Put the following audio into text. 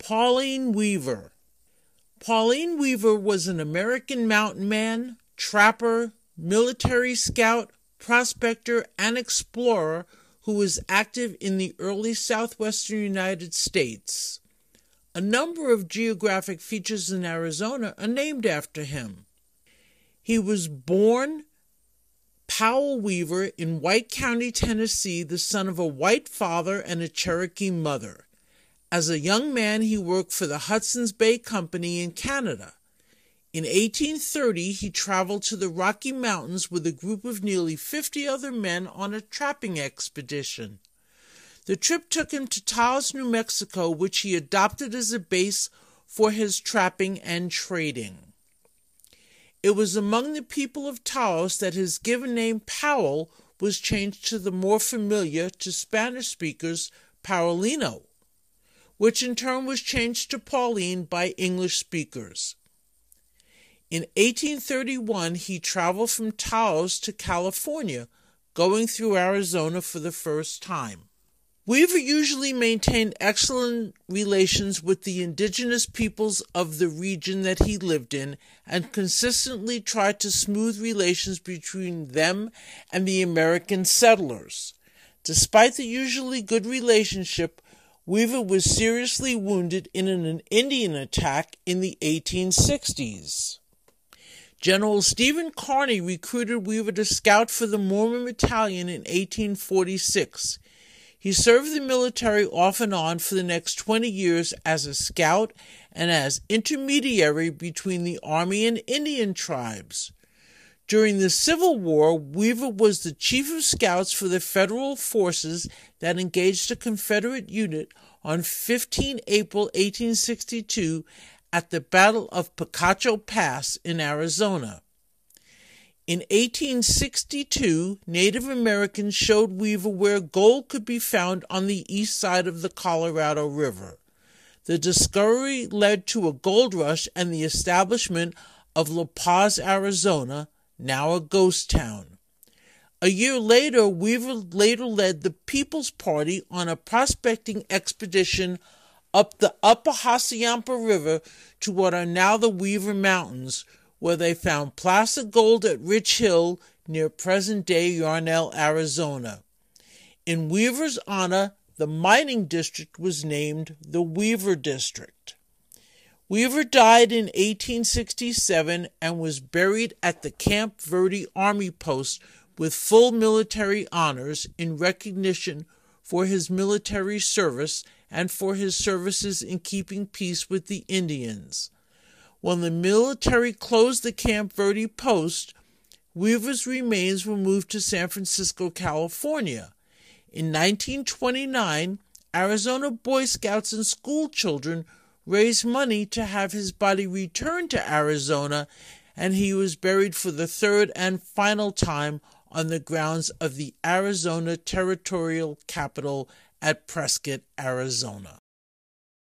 Pauline Weaver. Pauline Weaver was an American mountain man, trapper, military scout, prospector, and explorer who was active in the early southwestern United States. A number of geographic features in Arizona are named after him. He was born Powell Weaver in White County, Tennessee, the son of a white father and a Cherokee mother. As a young man, he worked for the Hudson's Bay Company in Canada. In 1830, he traveled to the Rocky Mountains with a group of nearly 50 other men on a trapping expedition. The trip took him to Taos, New Mexico, which he adopted as a base for his trapping and trading. It was among the people of Taos that his given name Powell was changed to the more familiar to Spanish speakers Paulino, which in turn was changed to Pauline by English speakers. In 1831, he traveled from Taos to California, going through Arizona for the first time. Weaver usually maintained excellent relations with the indigenous peoples of the region that he lived in and consistently tried to smooth relations between them and the American settlers. Despite the usually good relationship, Weaver was seriously wounded in an Indian attack in the 1860s. General Stephen Kearny recruited Weaver to scout for the Mormon Battalion in 1846. He served the military off and on for the next 20 years as a scout and as intermediary between the Army and Indian tribes. During the Civil War, Weaver was the chief of scouts for the federal forces that engaged a Confederate unit on 15 April 1862 at the Battle of Picacho Pass in Arizona. In 1862, Native Americans showed Weaver where gold could be found on the east side of the Colorado River. The discovery led to a gold rush and the establishment of La Paz, Arizona, now a ghost town. A year later, Weaver led the People's Party on a prospecting expedition up the upper Hassayampa River to what are now the Weaver Mountains, where they found placer gold at Rich Hill near present-day Yarnell, Arizona. In Weaver's honor, the mining district was named the Weaver District. Weaver died in 1867 and was buried at the Camp Verde Army Post with full military honors in recognition for his military service and for his services in keeping peace with the Indians. When the military closed the Camp Verde Post, Weaver's remains were moved to San Francisco, California. In 1929, Arizona Boy Scouts and school children raised money to have his body returned to Arizona, and he was buried for the third and final time on the grounds of the Arizona Territorial Capitol at Prescott, Arizona.